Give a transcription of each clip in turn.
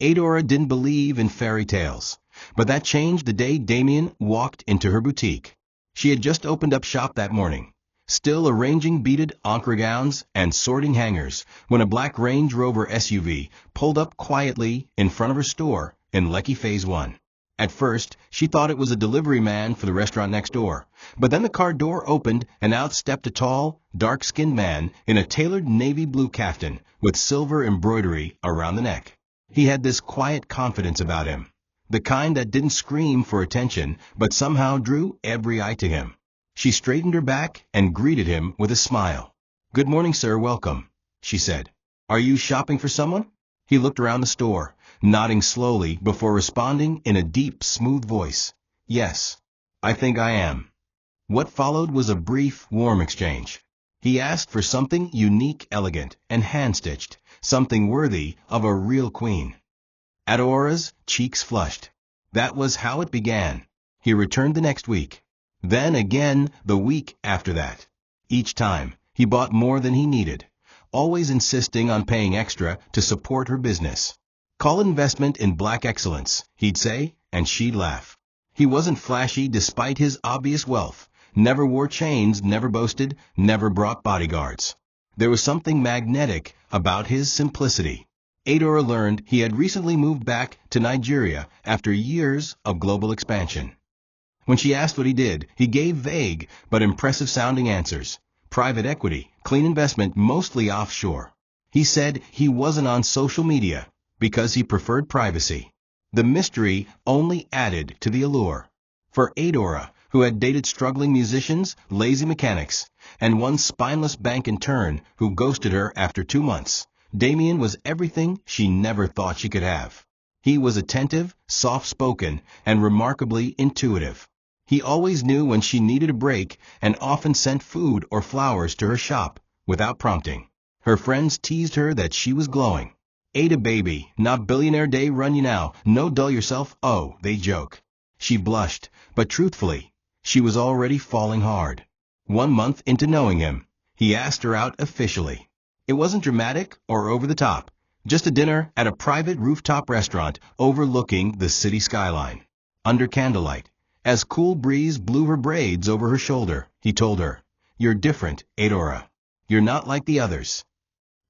Adora didn't believe in fairy tales. But that changed the day Damien walked into her boutique. She had just opened up shop that morning, still arranging beaded ochre gowns and sorting hangers, when a black Range Rover SUV pulled up quietly in front of her store in Lekki Phase 1. At first, she thought it was a delivery man for the restaurant next door, but then the car door opened and out stepped a tall, dark-skinned man in a tailored navy blue kaftan with silver embroidery around the neck. He had this quiet confidence about him, the kind that didn't scream for attention but somehow drew every eye to him. She straightened her back and greeted him with a smile. "Good morning, sir, welcome," she said. "Are you shopping for someone?" He looked around the store, nodding slowly before responding in a deep, smooth voice. "Yes, I think I am." What followed was a brief, warm exchange. He asked for something unique, elegant, and hand-stitched, something worthy of a real queen. Adora's cheeks flushed. That was how it began. He returned the next week. Then again the week after that. Each time, he bought more than he needed, always insisting on paying extra to support her business. "Call investment in black excellence," he'd say, and she'd laugh. He wasn't flashy despite his obvious wealth, never wore chains, never boasted, never brought bodyguards. There was something magnetic about his simplicity. Adora learned he had recently moved back to Nigeria after years of global expansion. When she asked what he did, he gave vague but impressive-sounding answers. Private equity, clean investment, mostly offshore. He said he wasn't on social media because he preferred privacy. The mystery only added to the allure. For Adora, who had dated struggling musicians, lazy mechanics, and one spineless bank intern who ghosted her after 2 months, Damien was everything she never thought she could have. He was attentive, soft-spoken, and remarkably intuitive. He always knew when she needed a break and often sent food or flowers to her shop without prompting. Her friends teased her that she was glowing. "Ada baby, not billionaire day run you now, no dull yourself, oh," they joke. She blushed, but truthfully, she was already falling hard. 1 month into knowing him, he asked her out officially. It wasn't dramatic or over the top, just a dinner at a private rooftop restaurant overlooking the city skyline. Under candlelight, as cool breeze blew her braids over her shoulder, he told her, "You're different, Adora. You're not like the others."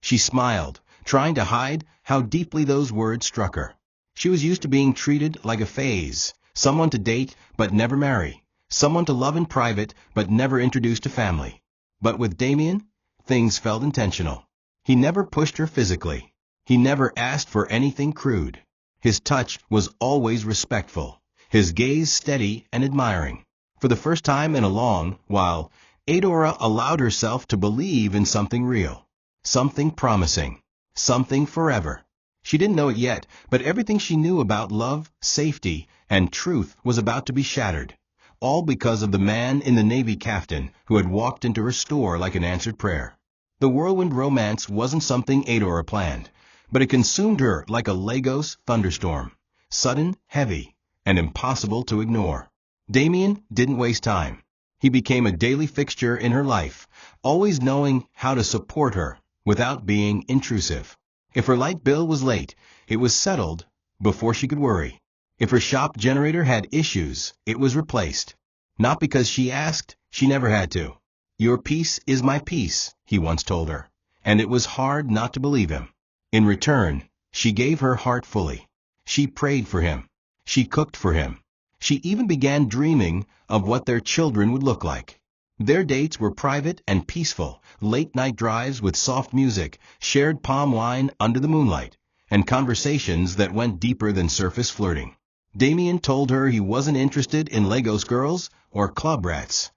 She smiled, trying to hide how deeply those words struck her. She was used to being treated like a phase, someone to date but never marry, someone to love in private but never introduce to family. But with Damien, things felt intentional. He never pushed her physically. He never asked for anything crude. His touch was always respectful, his gaze steady and admiring. For the first time in a long while, Adora allowed herself to believe in something real, something promising, something forever. She didn't know it yet, but everything she knew about love, safety, and truth was about to be shattered, all because of the man in the navy kaftan who had walked into her store like an answered prayer. The whirlwind romance wasn't something Adora planned, but it consumed her like a Lagos thunderstorm, sudden, heavy, and impossible to ignore. Damien didn't waste time. He became a daily fixture in her life, always knowing how to support her without being intrusive. If her light bill was late, it was settled before she could worry. If her shop generator had issues, it was replaced. Not because she asked, she never had to. "Your peace is my peace," he once told her, and it was hard not to believe him. In return, she gave her heart fully. She prayed for him. She cooked for him. She even began dreaming of what their children would look like. Their dates were private and peaceful, late-night drives with soft music, shared palm wine under the moonlight, and conversations that went deeper than surface flirting. Damien told her he wasn't interested in Lagos girls or club rats.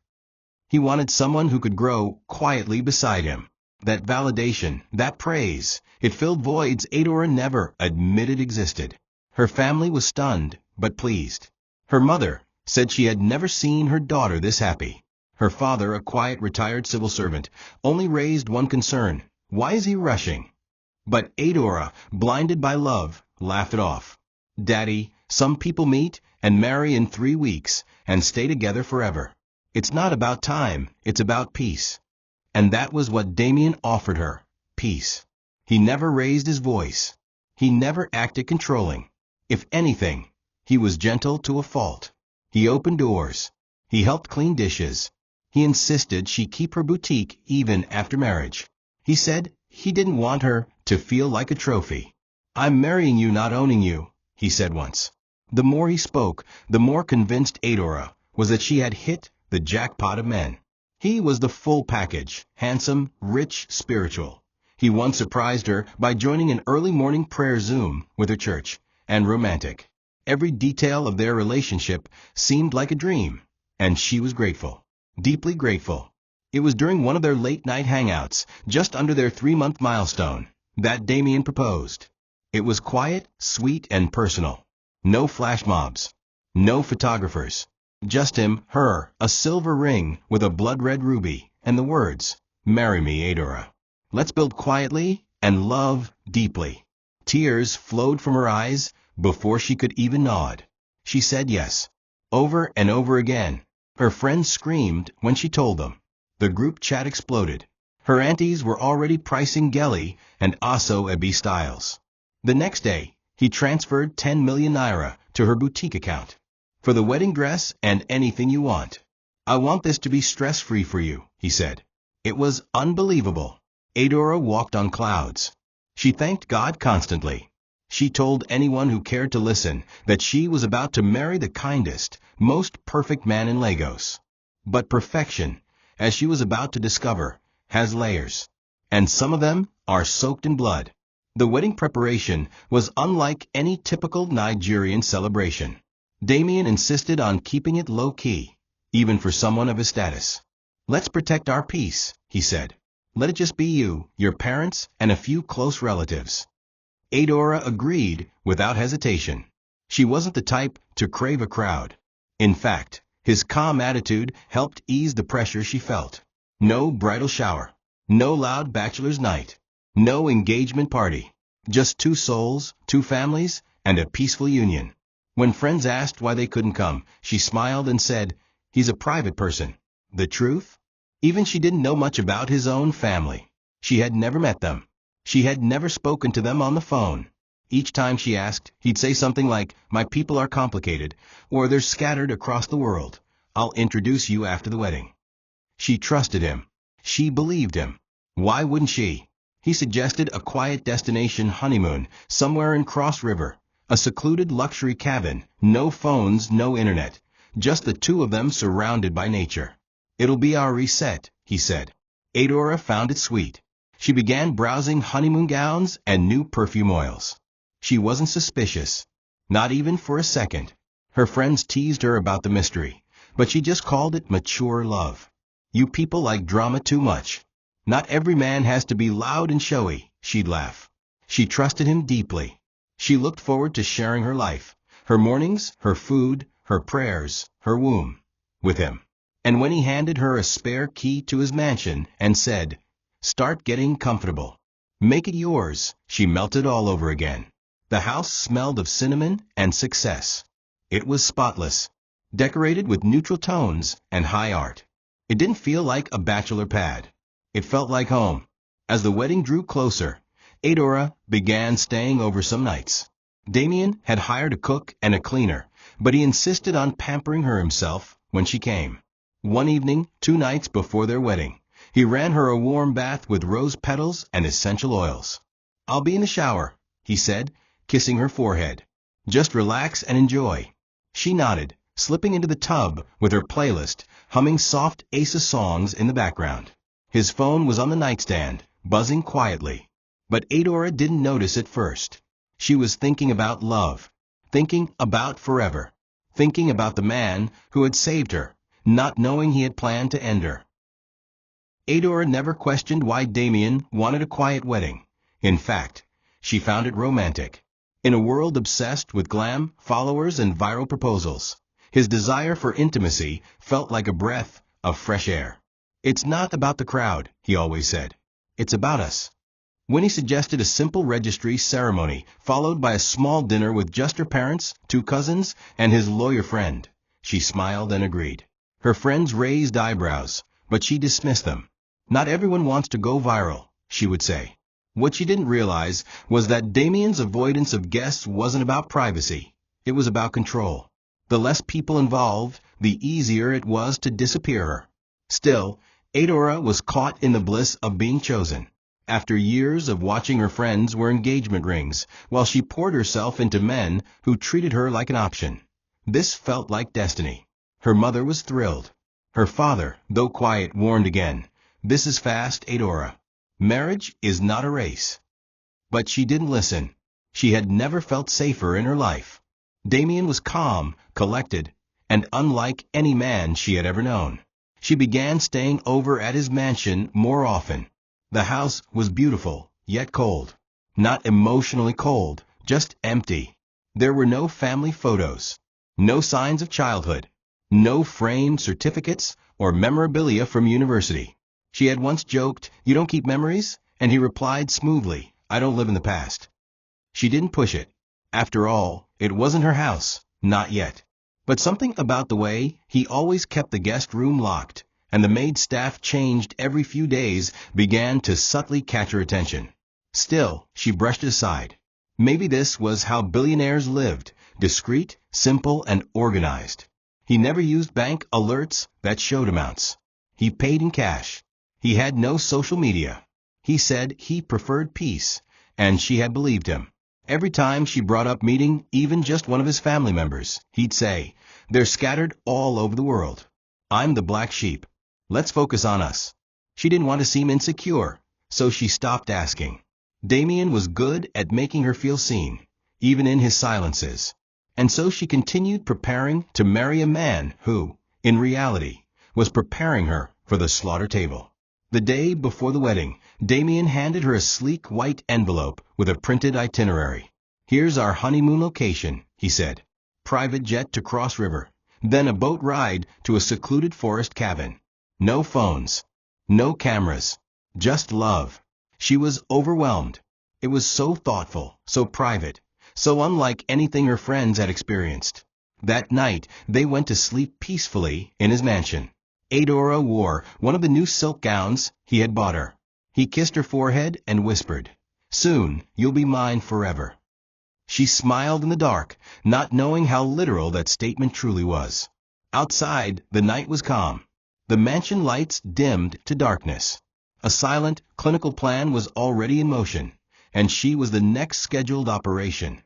He wanted someone who could grow quietly beside him. That validation, that praise, it filled voids Adora never admitted existed. Her family was stunned, but pleased. Her mother said she had never seen her daughter this happy. Her father, a quiet retired civil servant, only raised one concern: why is he rushing? But Adora, blinded by love, laughed it off. "Daddy, some people meet and marry in 3 weeks and stay together forever. It's not about time, it's about peace." And that was what Damien offered her, peace. He never raised his voice. He never acted controlling. If anything, he was gentle to a fault. He opened doors. He helped clean dishes. He insisted she keep her boutique even after marriage. He said he didn't want her to feel like a trophy. "I'm marrying you, not owning you," he said once. The more he spoke, the more convinced Adora was that she had hit the jackpot of men. He was the full package, handsome, rich, spiritual. He once surprised her by joining an early morning prayer Zoom with her church, and romantic. Every detail of their relationship seemed like a dream, and she was grateful, deeply grateful. It was during one of their late-night hangouts, just under their 3-month milestone, that Damien proposed. It was quiet, sweet, and personal. No flash mobs. No photographers. Just him, her, a silver ring with a blood-red ruby, and the words, "Marry me, Adora. Let's build quietly and love deeply." Tears flowed from her eyes before she could even nod. She said yes, over and over again. Her friends screamed when she told them. The group chat exploded. Her aunties were already pricing Gelly and Aso Ebi styles. The next day, he transferred 10 million naira to her boutique account. "For the wedding dress and anything you want. I want this to be stress-free for you," he said. It was unbelievable. Adora walked on clouds. She thanked God constantly. She told anyone who cared to listen that she was about to marry the kindest, most perfect man in Lagos. But perfection, as she was about to discover, has layers. And some of them are soaked in blood. The wedding preparation was unlike any typical Nigerian celebration. Damien insisted on keeping it low-key, even for someone of his status. "Let's protect our peace," he said. "Let it just be you, your parents, and a few close relatives." Adora agreed without hesitation. She wasn't the type to crave a crowd. In fact, his calm attitude helped ease the pressure she felt. No bridal shower. No loud bachelor's night. No engagement party. Just 2 souls, 2 families, and a peaceful union. When friends asked why they couldn't come, she smiled and said, "He's a private person." The truth? Even she didn't know much about his own family. She had never met them. She had never spoken to them on the phone. Each time she asked, he'd say something like, "My people are complicated," or "They're scattered across the world. I'll introduce you after the wedding." She trusted him. She believed him. Why wouldn't she? He suggested a quiet destination honeymoon somewhere in Cross River, a secluded luxury cabin, no phones, no internet, just the 2 of them surrounded by nature. "It'll be our reset," he said. Adora found it sweet. She began browsing honeymoon gowns and new perfume oils. She wasn't suspicious, not even for a second. Her friends teased her about the mystery, but she just called it mature love. "You people like drama too much. Not every man has to be loud and showy," she'd laugh. She trusted him deeply. She looked forward to sharing her life, her mornings, her food, her prayers, her womb, with him. And when he handed her a spare key to his mansion and said, "Start getting comfortable. Make it yours," she melted all over again. The house smelled of cinnamon and success. It was spotless, decorated with neutral tones and high art. It didn't feel like a bachelor pad. It felt like home. As the wedding drew closer, Adora began staying over some nights. Damien had hired a cook and a cleaner, but he insisted on pampering her himself when she came. One evening, 2 nights before their wedding, he ran her a warm bath with rose petals and essential oils. "I'll be in the shower," he said, kissing her forehead. "Just relax and enjoy." She nodded, slipping into the tub with her playlist, humming soft Asa songs in the background. His phone was on the nightstand, buzzing quietly. But Adora didn't notice at first. She was thinking about love, thinking about forever, thinking about the man who had saved her, not knowing he had planned to end her. Adora never questioned why Damien wanted a quiet wedding. In fact, she found it romantic. In a world obsessed with glam, followers, and viral proposals, his desire for intimacy felt like a breath of fresh air. "It's not about the crowd," he always said. "It's about us." When he suggested a simple registry ceremony followed by a small dinner with just her parents, 2 cousins, and his lawyer friend, she smiled and agreed. Her friends raised eyebrows, but she dismissed them. "Not everyone wants to go viral," she would say. What she didn't realize was that Damien's avoidance of guests wasn't about privacy. It was about control. The less people involved, the easier it was to disappear her. Still, Adora was caught in the bliss of being chosen. After years of watching her friends wear engagement rings, while she poured herself into men who treated her like an option. This felt like destiny. Her mother was thrilled. Her father, though quiet, warned again, "This is fast, Adora. Marriage is not a race." But she didn't listen. She had never felt safer in her life. Damien was calm, collected, and unlike any man she had ever known. She began staying over at his mansion more often. The house was beautiful, yet cold. Not emotionally cold, just empty. There were no family photos, no signs of childhood, no framed certificates or memorabilia from university. She had once joked, "You don't keep memories?" And he replied smoothly, "I don't live in the past." She didn't push it. After all, it wasn't her house, not yet. But something about the way he always kept the guest room locked, and the maid staff changed every few days, began to subtly catch her attention. Still, she brushed it aside. Maybe this was how billionaires lived, discreet, simple, and organized. He never used bank alerts that showed amounts. He paid in cash. He had no social media. He said he preferred peace, and she had believed him. Every time she brought up meeting even just one of his family members, he'd say, "They're scattered all over the world. I'm the black sheep. Let's focus on us." She didn't want to seem insecure, so she stopped asking. Damien was good at making her feel seen, even in his silences. And so she continued preparing to marry a man who, in reality, was preparing her for the slaughter table. The day before the wedding, Damien handed her a sleek white envelope with a printed itinerary. "Here's our honeymoon location," he said. "Private jet to Cross River, then a boat ride to a secluded forest cabin. No phones, no cameras, just love." She was overwhelmed. It was so thoughtful, so private, so unlike anything her friends had experienced. That night, they went to sleep peacefully in his mansion. Adora wore one of the new silk gowns he had bought her. He kissed her forehead and whispered, "Soon you'll be mine forever." She smiled in the dark, not knowing how literal that statement truly was. Outside, the night was calm. The mansion lights dimmed to darkness. A silent, clinical plan was already in motion, and she was the next scheduled operation.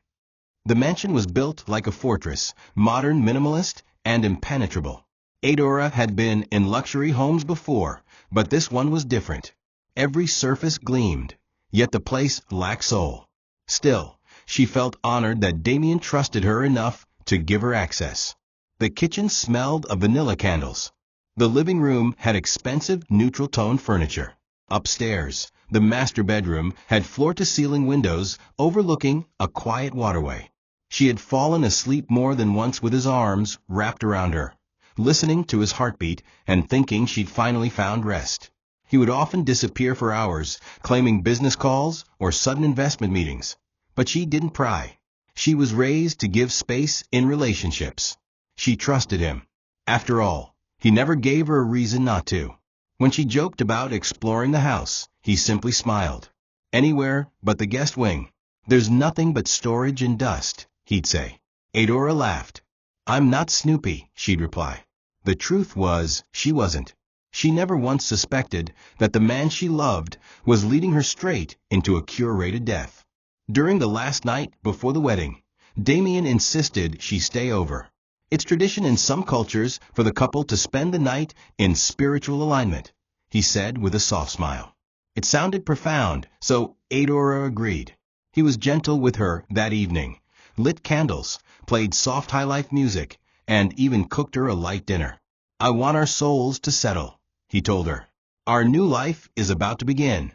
The mansion was built like a fortress, modern, minimalist, and impenetrable. Adora had been in luxury homes before, but this one was different. Every surface gleamed, yet the place lacked soul. Still, she felt honored that Damien trusted her enough to give her access. The kitchen smelled of vanilla candles. The living room had expensive neutral-tone furniture. Upstairs, the master bedroom had floor-to-ceiling windows overlooking a quiet waterway. She had fallen asleep more than once with his arms wrapped around her, listening to his heartbeat and thinking she'd finally found rest. He would often disappear for hours, claiming business calls or sudden investment meetings. But she didn't pry. She was raised to give space in relationships. She trusted him. After all, he never gave her a reason not to. When she joked about exploring the house, he simply smiled. "Anywhere but the guest wing. There's nothing but storage and dust," he'd say. Adora laughed. "I'm not Snoopy," she'd reply. The truth was, she wasn't. She never once suspected that the man she loved was leading her straight into a curated death. During the last night before the wedding, Damien insisted she stay over. It's tradition in some cultures for the couple to spend the night in spiritual alignment, he said with a soft smile. It sounded profound, so Adora agreed. He was gentle with her that evening, lit candles, played soft high-life music, and even cooked her a light dinner. "I want our souls to settle," he told her. "Our new life is about to begin."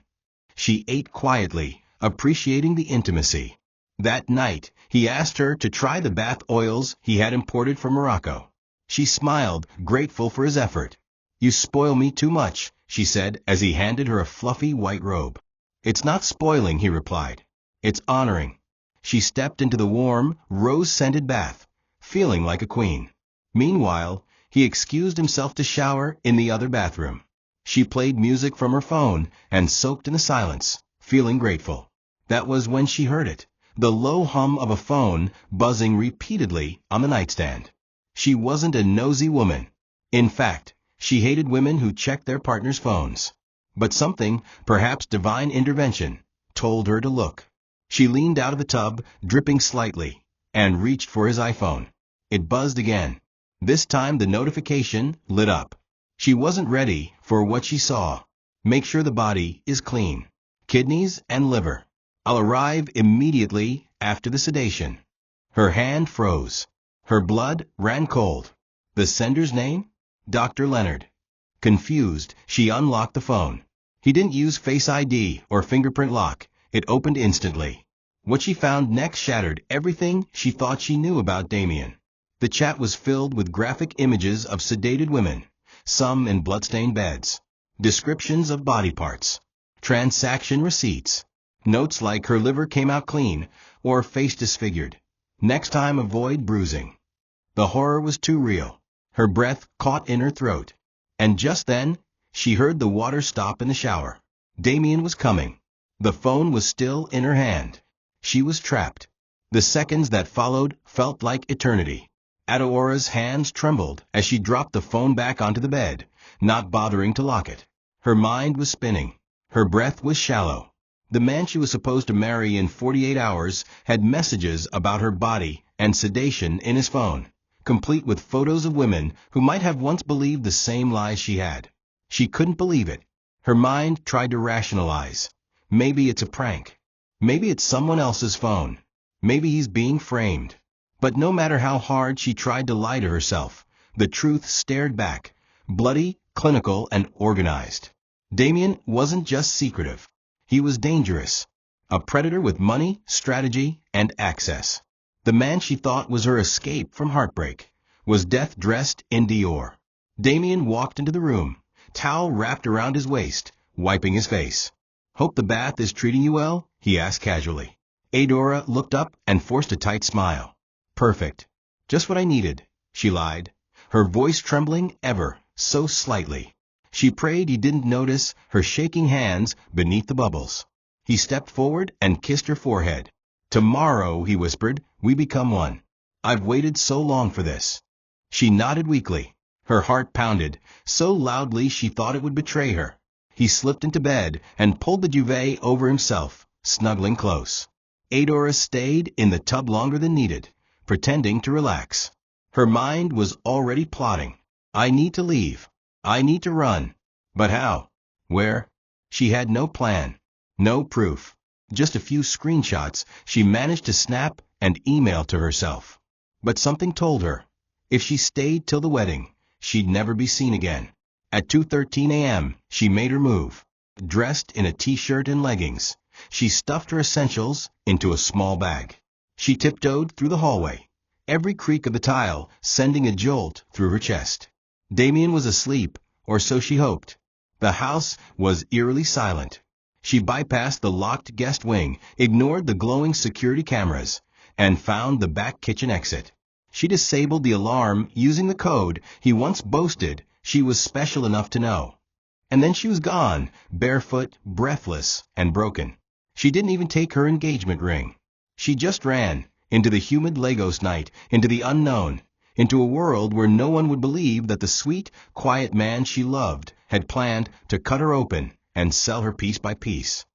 She ate quietly, appreciating the intimacy. That night, he asked her to try the bath oils he had imported from Morocco. She smiled, grateful for his effort. "You spoil me too much," she said as he handed her a fluffy white robe. "It's not spoiling," he replied. "It's honoring." She stepped into the warm, rose-scented bath, feeling like a queen. Meanwhile, he excused himself to shower in the other bathroom. She played music from her phone and soaked in the silence, feeling grateful. That was when she heard it, the low hum of a phone buzzing repeatedly on the nightstand. She wasn't a nosy woman. In fact, she hated women who checked their partners' phones. But something, perhaps divine intervention, told her to look. She leaned out of the tub, dripping slightly, and reached for his iPhone. It buzzed again. This time the notification lit up. She wasn't ready for what she saw. Make sure the body is clean. Kidneys and liver. I'll arrive immediately after the sedation. Her hand froze. Her blood ran cold. The sender's name? Dr. Leonard. Confused, she unlocked the phone. He didn't use Face ID or fingerprint lock. It opened instantly. What she found next shattered everything she thought she knew about Damien. The chat was filled with graphic images of sedated women, some in bloodstained beds, descriptions of body parts, transaction receipts, notes like her liver came out clean or face disfigured. Next time avoid bruising. The horror was too real. Her breath caught in her throat. And just then, she heard the water stop in the shower. Damien was coming. The phone was still in her hand. She was trapped. The seconds that followed felt like eternity. Adeora's hands trembled as she dropped the phone back onto the bed, not bothering to lock it. Her mind was spinning. Her breath was shallow. The man she was supposed to marry in 48 hours had messages about her body and sedation in his phone, complete with photos of women who might have once believed the same lies she had. She couldn't believe it. Her mind tried to rationalize. Maybe it's a prank. Maybe it's someone else's phone. Maybe he's being framed. But no matter how hard she tried to lie to herself, the truth stared back, bloody, clinical, and organized. Damien wasn't just secretive. He was dangerous. A predator with money, strategy, and access. The man she thought was her escape from heartbreak was death dressed in Dior. Damien walked into the room, towel wrapped around his waist, wiping his face. "Hope the bath is treating you well?" he asked casually. Adora looked up and forced a tight smile. "Perfect. Just what I needed," she lied, her voice trembling ever so slightly. She prayed he didn't notice her shaking hands beneath the bubbles. He stepped forward and kissed her forehead. "Tomorrow," he whispered, "we become one. I've waited so long for this." She nodded weakly. Her heart pounded so loudly she thought it would betray her. He slipped into bed and pulled the duvet over himself, snuggling close. Adora stayed in the tub longer than needed, pretending to relax. Her mind was already plotting. I need to leave. I need to run. But how? Where? She had no plan. No proof. Just a few screenshots she managed to snap and email to herself. But something told her, if she stayed till the wedding, she'd never be seen again. At 2:13 a.m., she made her move. Dressed in a t-shirt and leggings, she stuffed her essentials into a small bag. She tiptoed through the hallway, every creak of the tile sending a jolt through her chest. Damien was asleep, or so she hoped. The house was eerily silent. She bypassed the locked guest wing, ignored the glowing security cameras, and found the back kitchen exit. She disabled the alarm using the code he once boasted she was special enough to know. And then she was gone, barefoot, breathless, and broken. She didn't even take her engagement ring. She just ran into the humid Lagos night, into the unknown, into a world where no one would believe that the sweet, quiet man she loved had planned to cut her open and sell her piece by piece.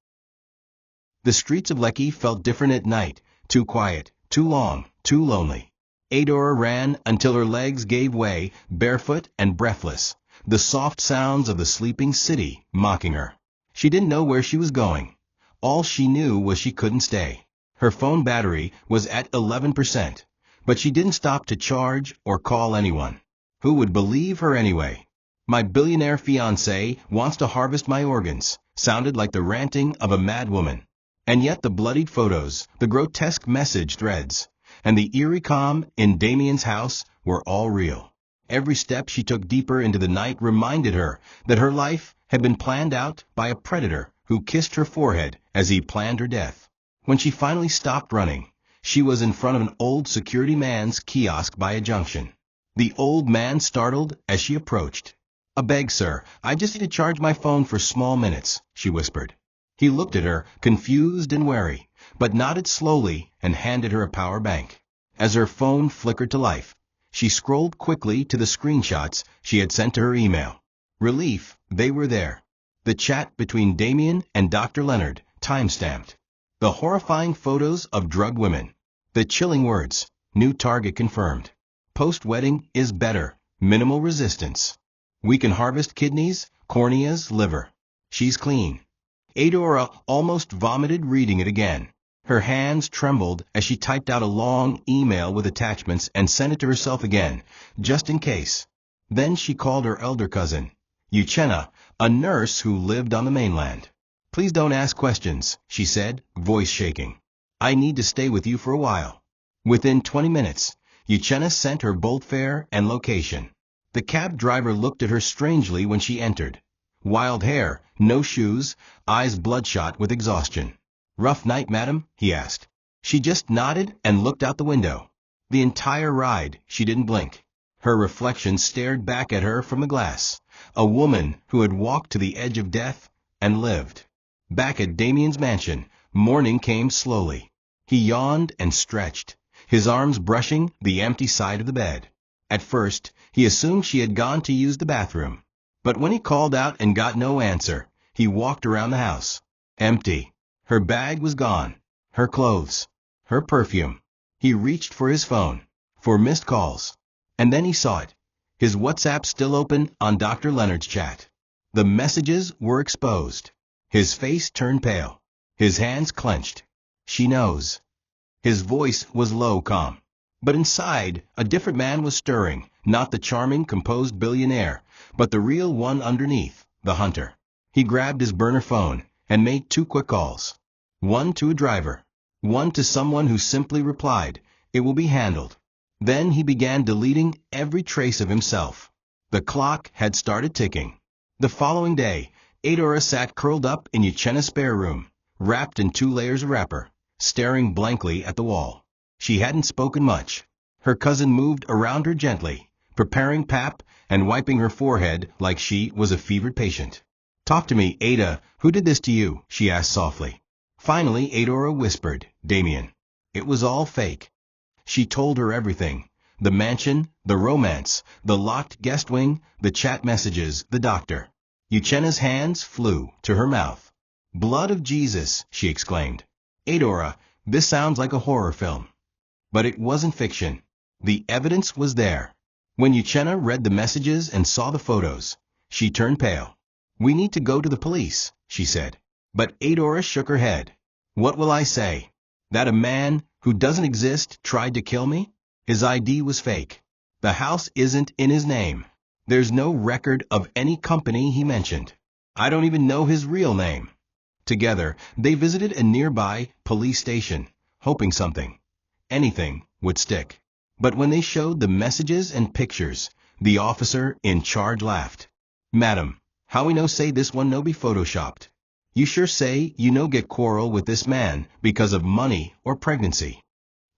The streets of Lekki felt different at night, too quiet, too long, too lonely. Adora ran until her legs gave way, barefoot and breathless, the soft sounds of the sleeping city mocking her. She didn't know where she was going. All she knew was she couldn't stay. Her phone battery was at 11%, but she didn't stop to charge or call anyone. Who would believe her anyway? "My billionaire fiancé wants to harvest my organs," sounded like the ranting of a mad woman. And yet the bloodied photos, the grotesque message threads, and the eerie calm in Damien's house were all real. Every step she took deeper into the night reminded her that her life had been planned out by a predator who kissed her forehead as he planned her death. When she finally stopped running, she was in front of an old security man's kiosk by a junction. The old man startled as she approached. "A beg, sir, I just need to charge my phone for small minutes," she whispered. He looked at her, confused and wary, but nodded slowly and handed her a power bank. As her phone flickered to life, she scrolled quickly to the screenshots she had sent to her email. Relief, they were there. The chat between Damien and Dr. Leonard, time-stamped. The horrifying photos of drugged women. The chilling words, new target confirmed. Post-wedding is better, minimal resistance. We can harvest kidneys, corneas, liver. She's clean. Adora almost vomited reading it again. Her hands trembled as she typed out a long email with attachments and sent it to herself again, just in case. Then she called her elder cousin, Uchenna, a nurse who lived on the mainland. Please don't ask questions, she said, voice shaking. I need to stay with you for a while. Within 20 minutes, Uchenna sent her bolt fare and location. The cab driver looked at her strangely when she entered. Wild hair, no shoes, eyes bloodshot with exhaustion. Rough night, madam? He asked. She just nodded and looked out the window. The entire ride, she didn't blink. Her reflection stared back at her from the glass. A woman who had walked to the edge of death and lived. Back at Damien's mansion, morning came slowly. He yawned and stretched, his arms brushing the empty side of the bed. At first, he assumed she had gone to use the bathroom. But when he called out and got no answer, he walked around the house. Empty. Her bag was gone. Her clothes. Her perfume. He reached for his phone. For missed calls. And then he saw it. His WhatsApp still open on Dr. Leonard's chat. The messages were exposed. His face turned pale. His hands clenched. She knows. His voice was low, calm. But inside, a different man was stirring, not the charming, composed billionaire, but the real one underneath, the hunter. He grabbed his burner phone and made 2 quick calls. One to a driver. One to someone who simply replied, "It will be handled." Then he began deleting every trace of himself. The clock had started ticking. The following day, Adora sat curled up in Uchenna's spare room, wrapped in 2 layers of wrapper, staring blankly at the wall. She hadn't spoken much. Her cousin moved around her gently, preparing pap and wiping her forehead like she was a fevered patient. "Talk to me, Ada. Who did this to you?" she asked softly. Finally, Adora whispered, "Damien." It was all fake. She told her everything. The mansion, the romance, the locked guest wing, the chat messages, the doctor. Uchenna's hands flew to her mouth. "Blood of Jesus," she exclaimed. "Adora, this sounds like a horror film." But it wasn't fiction. The evidence was there. When Uchenna read the messages and saw the photos, she turned pale. "We need to go to the police," she said. But Adora shook her head. "What will I say? That a man who doesn't exist tried to kill me? His ID was fake. The house isn't in his name. There's no record of any company he mentioned. I don't even know his real name." Together, they visited a nearby police station, hoping something, anything, would stick. But when they showed the messages and pictures, the officer in charge laughed. "Madam, how we no say this one no be photoshopped? You sure say you no get quarrel with this man because of money or pregnancy?"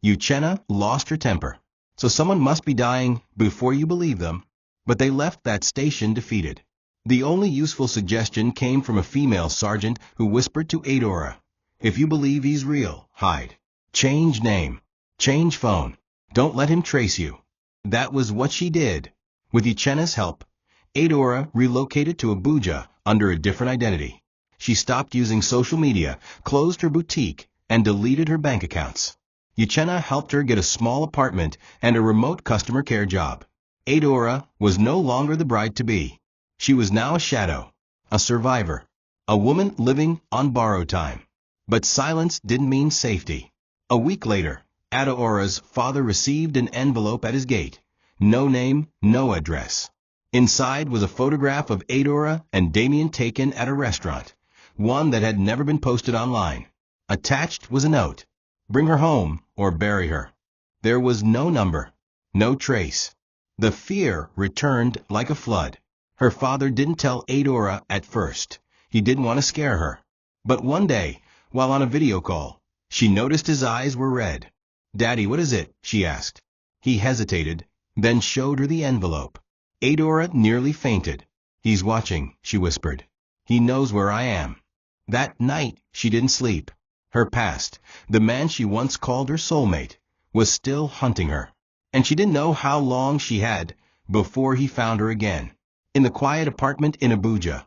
Uchenna lost her temper. "So someone must be dying before you believe them." But they left that station defeated. The only useful suggestion came from a female sergeant who whispered to Adora, "If you believe he's real, hide. Change name. Change phone. Don't let him trace you." That was what she did. With Uchenna's help, Adora relocated to Abuja under a different identity. She stopped using social media, closed her boutique, and deleted her bank accounts. Uchenna helped her get a small apartment and a remote customer care job. Adora was no longer the bride-to-be. She was now a shadow, a survivor, a woman living on borrowed time. But silence didn't mean safety. A week later, Adeora's father received an envelope at his gate. No name, no address. Inside was a photograph of Adora and Damien taken at a restaurant, one that had never been posted online. Attached was a note. "Bring her home or bury her." There was no number, no trace. The fear returned like a flood. Her father didn't tell Adora at first. He didn't want to scare her. But one day, while on a video call, she noticed his eyes were red. "Daddy, what is it?" she asked. He hesitated, then showed her the envelope. Adora nearly fainted. "He's watching," she whispered. "He knows where I am." That night, she didn't sleep. Her past, the man she once called her soulmate, was still hunting her. And she didn't know how long she had before he found her again. In the quiet apartment in Abuja,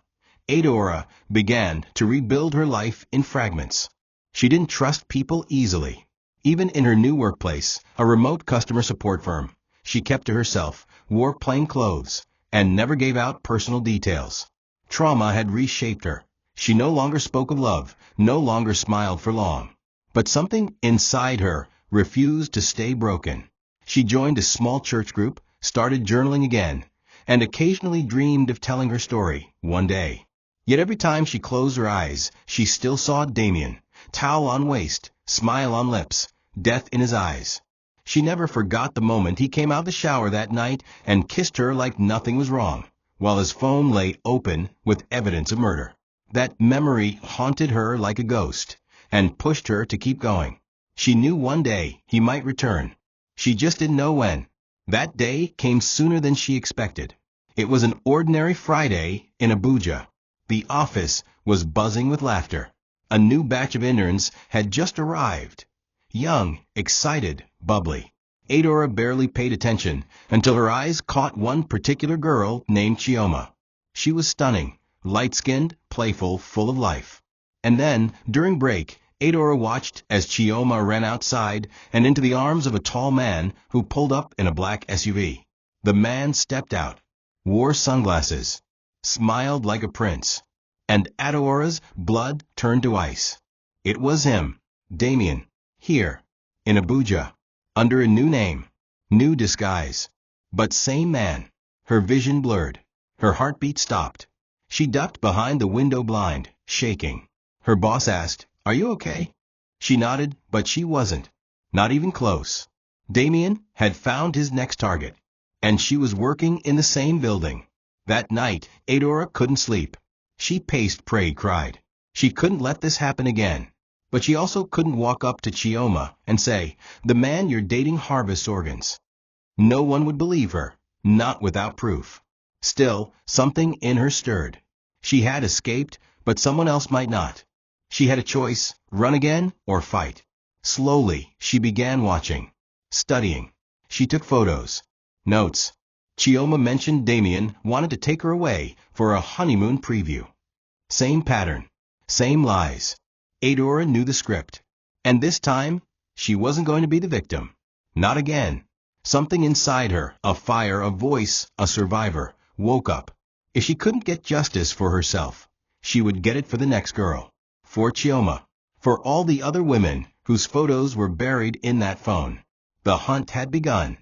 Adora began to rebuild her life in fragments. She didn't trust people easily. Even in her new workplace, a remote customer support firm, she kept to herself, wore plain clothes, and never gave out personal details. Trauma had reshaped her. She no longer spoke of love, no longer smiled for long. But something inside her refused to stay broken. She joined a small church group, started journaling again, and occasionally dreamed of telling her story one day. Yet every time she closed her eyes, she still saw Damien, towel on waist, smile on lips, death in his eyes. She never forgot the moment he came out of the shower that night and kissed her like nothing was wrong, while his phone lay open with evidence of murder. That memory haunted her like a ghost, and pushed her to keep going. She knew one day he might return. She just didn't know when. That day came sooner than she expected. It was an ordinary Friday in Abuja. The office was buzzing with laughter. A new batch of interns had just arrived. Young, excited, bubbly. Adora barely paid attention until her eyes caught one particular girl named Chioma. She was stunning, light-skinned, playful, full of life. And then, during break, Adora watched as Chioma ran outside and into the arms of a tall man who pulled up in a black SUV. The man stepped out, wore sunglasses, smiled like a prince, and Adora's blood turned to ice. It was him, Damien, here, in Abuja, under a new name, new disguise. But same man. Her vision blurred. Her heartbeat stopped. She ducked behind the window blind, shaking. Her boss asked, "Are you okay?" She nodded, but she wasn't. Not even close. Damien had found his next target, and she was working in the same building. That night, Adora couldn't sleep. She paced, prayed, cried. She couldn't let this happen again. But she also couldn't walk up to Chioma and say, "The man you're dating harvests organs." No one would believe her, not without proof. Still, something in her stirred. She had escaped, but someone else might not. She had a choice, run again or fight. Slowly, she began watching, studying. She took photos, notes. Chioma mentioned Damien wanted to take her away for a honeymoon preview. Same pattern, same lies. Adora knew the script. And this time, she wasn't going to be the victim. Not again. Something inside her, a fire, a voice, a survivor, woke up. If she couldn't get justice for herself, she would get it for the next girl. For Chioma. For all the other women whose photos were buried in that phone. The hunt had begun.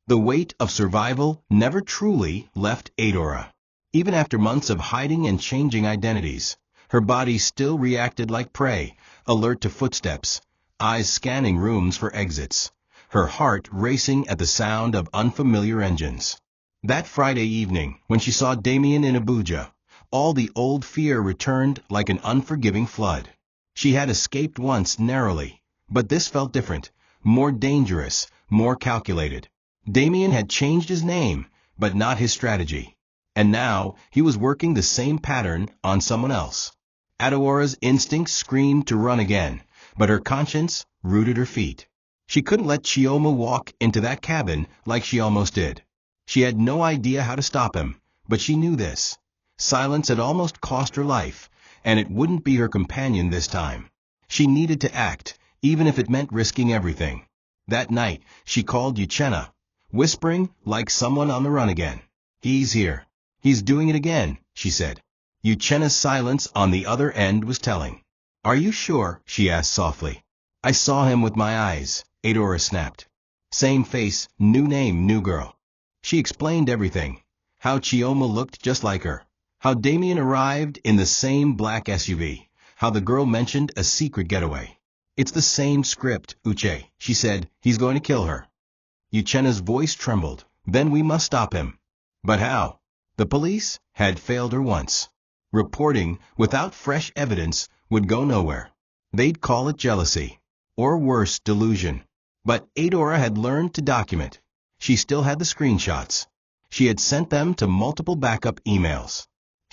The weight of survival never truly left Adora. Even after months of hiding and changing identities, her body still reacted like prey, alert to footsteps, eyes scanning rooms for exits, her heart racing at the sound of unfamiliar engines. That Friday evening, when she saw Damien in Abuja, all the old fear returned like an unforgiving flood. She had escaped once narrowly, but this felt different, more dangerous, more calculated. Damien had changed his name, but not his strategy. And now he was working the same pattern on someone else. Adora's instincts screamed to run again, but her conscience rooted her feet. She couldn't let Chioma walk into that cabin like she almost did. She had no idea how to stop him, but she knew this. Silence had almost cost her life, and it wouldn't be her companion this time. She needed to act, even if it meant risking everything. That night, she called Uchenna, whispering like someone on the run again. "He's here. He's doing it again," she said. Uchenna's silence on the other end was telling. "Are you sure?" she asked softly. "I saw him with my eyes," Adora snapped. Same face, new name, new girl. She explained everything. How Chioma looked just like her. How Damien arrived in the same black SUV. How the girl mentioned a secret getaway. "It's the same script, Uche," she said. "He's going to kill her." Uchenna's voice trembled. "Then we must stop him." But how? The police had failed her once. Reporting without fresh evidence would go nowhere. They'd call it jealousy. Or worse, delusion. But Adora had learned to document. She still had the screenshots. She had sent them to multiple backup emails.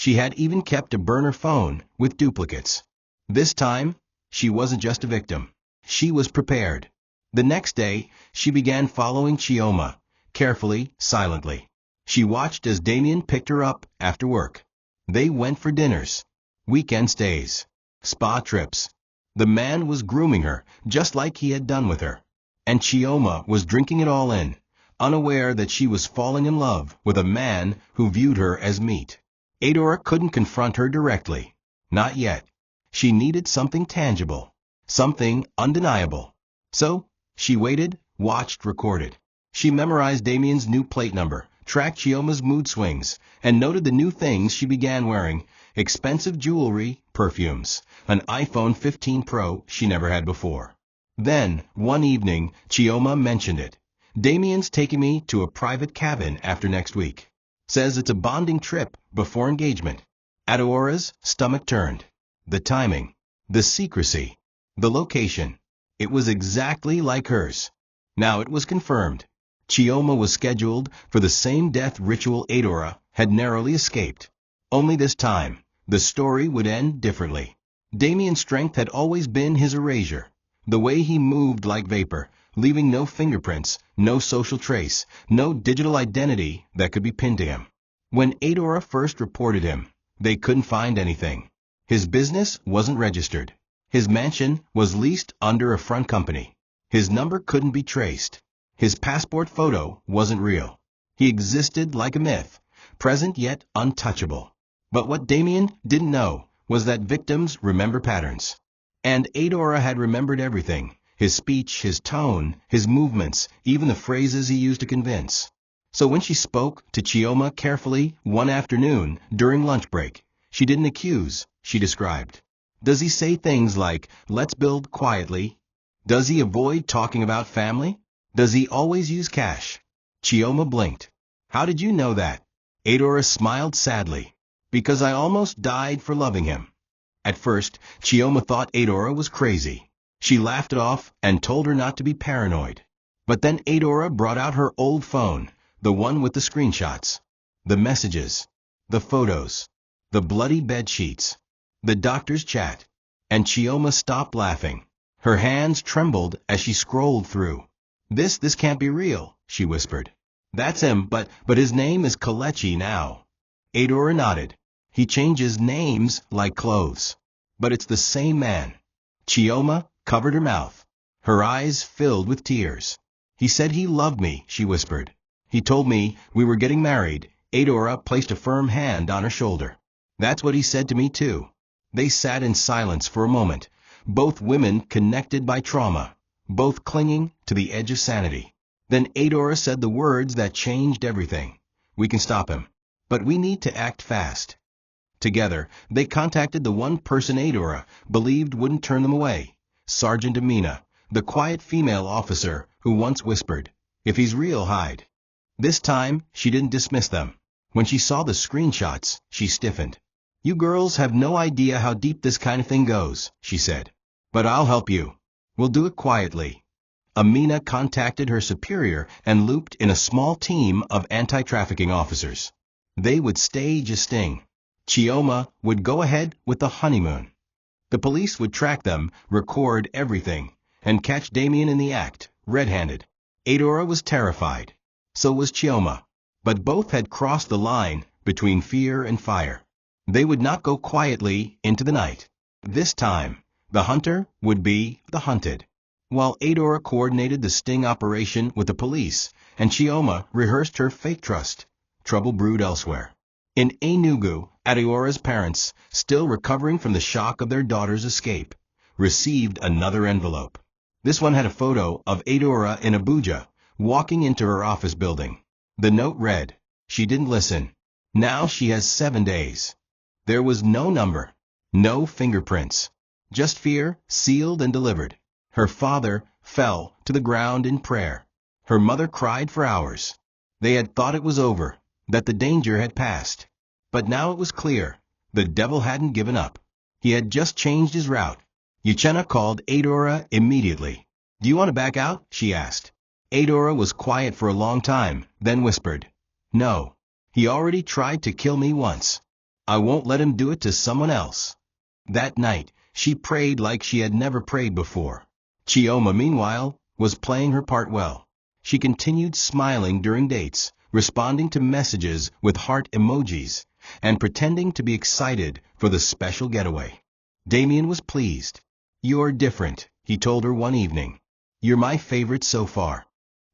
She had even kept a burner phone with duplicates. This time, she wasn't just a victim. She was prepared. The next day, she began following Chioma, carefully, silently. She watched as Damien picked her up after work. They went for dinners, weekend stays, spa trips. The man was grooming her, just like he had done with her. And Chioma was drinking it all in, unaware that she was falling in love with a man who viewed her as meat. Adora couldn't confront her directly. Not yet. She needed something tangible, something undeniable. So, she waited, watched, recorded. She memorized Damien's new plate number, tracked Chioma's mood swings, and noted the new things she began wearing: expensive jewelry, perfumes, an iPhone 15 Pro she never had before. Then, one evening, Chioma mentioned it. Damien's taking me to a private cabin after next week. Says it's a bonding trip before engagement. Adora's stomach turned. The timing, the secrecy, the location. It was exactly like hers. Now it was confirmed. Chioma was scheduled for the same death ritual Adora had narrowly escaped. Only this time, the story would end differently. Damien's strength had always been his erasure. The way he moved like vapor, leaving no fingerprints, no social trace, no digital identity that could be pinned to him. When Adora first reported him, they couldn't find anything. His business wasn't registered. His mansion was leased under a front company. His number couldn't be traced. His passport photo wasn't real. He existed like a myth, present yet untouchable. But what Damien didn't know was that victims remember patterns. And Adora had remembered everything: his speech, his tone, his movements, even the phrases he used to convince. So when she spoke to Chioma carefully one afternoon during lunch break, she didn't accuse, she described. Does he say things like, "Let's build quietly"? Does he avoid talking about family? Does he always use cash? Chioma blinked. How did you know that? Adora smiled sadly. Because I almost died for loving him. At first, Chioma thought Adora was crazy. She laughed it off and told her not to be paranoid. But then Adora brought out her old phone, the one with the screenshots, the messages, the photos, the bloody bed sheets, the doctor's chat. And Chioma stopped laughing. Her hands trembled as she scrolled through. This can't be real, she whispered. That's him, but his name is Kalechi now. Adora nodded. He changes names like clothes. But it's the same man. Chioma covered her mouth. Her eyes filled with tears. He said he loved me, she whispered. He told me we were getting married. Adora placed a firm hand on her shoulder. That's what he said to me too. They sat in silence for a moment, both women connected by trauma, both clinging to the edge of sanity. Then Adora said the words that changed everything. We can stop him, but we need to act fast. Together, they contacted the one person Adora believed wouldn't turn them away, Sergeant Amina, the quiet female officer who once whispered, "If he's real, hide." This time, she didn't dismiss them. When she saw the screenshots, she stiffened. "You girls have no idea how deep this kind of thing goes," she said. "But I'll help you. We'll do it quietly." Amina contacted her superior and looped in a small team of anti-trafficking officers. They would stage a sting. Chioma would go ahead with the honeymoon. The police would track them, record everything, and catch Damien in the act, red-handed. Adora was terrified. So was Chioma. But both had crossed the line between fear and fire. They would not go quietly into the night. This time, the hunter would be the hunted. While Adora coordinated the sting operation with the police, and Chioma rehearsed her fake trust, trouble brewed elsewhere. In Enugu, Adeora's parents, still recovering from the shock of their daughter's escape, received another envelope. This one had a photo of Adora in Abuja, walking into her office building. The note read, "She didn't listen. Now she has 7 days." There was no number, no fingerprints, just fear sealed and delivered. Her father fell to the ground in prayer. Her mother cried for hours. They had thought it was over, that the danger had passed. But now it was clear, the devil hadn't given up. He had just changed his route. Uchenna called Adora immediately. "Do you want to back out?" she asked. Adora was quiet for a long time, then whispered, "No. He already tried to kill me once." I won't let him do it to someone else. That night, she prayed like she had never prayed before. Chioma, meanwhile, was playing her part well. She continued smiling during dates, responding to messages with heart emojis, and pretending to be excited for the special getaway. Damien was pleased. "You're different," he told her one evening. "You're my favorite so far."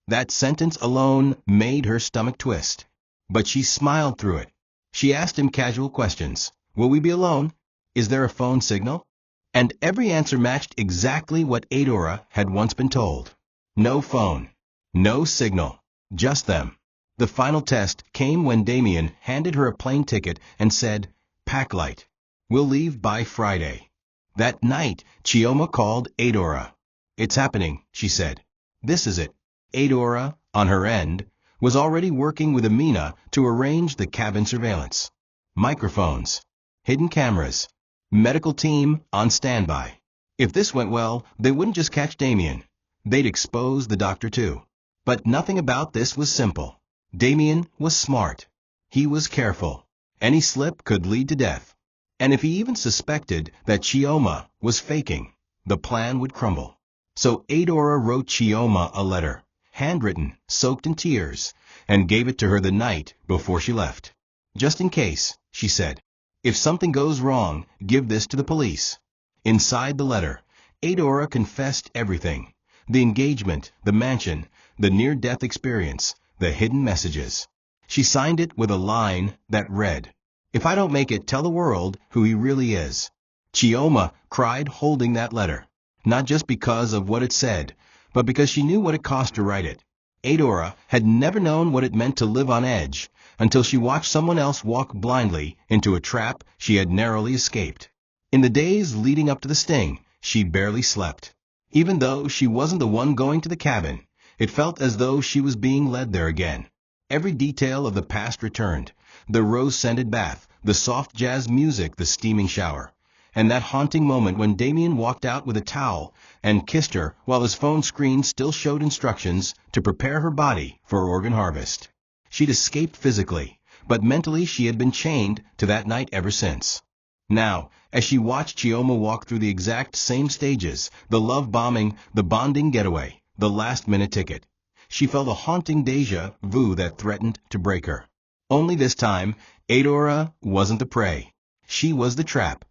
That sentence alone made her stomach twist. But she smiled through it. She asked him casual questions. "Will we be alone? Is there a phone signal?" And every answer matched exactly what Adora had once been told. No phone. No signal. Just them. The final test came when Damien handed her a plane ticket and said, "Pack light. We'll leave by Friday." That night, Chioma called Adora. "It's happening," she said. "This is it." Adora, on her end, was already working with Amina to arrange the cabin surveillance. Microphones. Hidden cameras. Medical team on standby. If this went well, they wouldn't just catch Damien. They'd expose the doctor too. But nothing about this was simple. Damien was smart. He was careful. Any slip could lead to death. And if he even suspected that Chioma was faking, the plan would crumble. So Adora wrote Chioma a letter, handwritten, soaked in tears, and gave it to her the night before she left. "Just in case," she said. "If something goes wrong, give this to the police." Inside the letter, Adora confessed everything: the engagement, the mansion, the near-death experience, the hidden messages. She signed it with a line that read, "If I don't make it, tell the world who he really is." Chioma cried holding that letter, not just because of what it said, but because she knew what it cost to write it. Adora had never known what it meant to live on edge until she watched someone else walk blindly into a trap she had narrowly escaped. In the days leading up to the sting, she barely slept. Even though she wasn't the one going to the cabin, it felt as though she was being led there again. Every detail of the past returned: the rose-scented bath, the soft jazz music, the steaming shower, and that haunting moment when Damien walked out with a towel and kissed her while his phone screen still showed instructions to prepare her body for organ harvest. She'd escaped physically, but mentally she had been chained to that night ever since. Now, as she watched Chioma walk through the exact same stages, the love bombing, the bonding getaway, the last-minute ticket, she felt a haunting déjà vu that threatened to break her. Only this time, Adora wasn't the prey. She was the trap.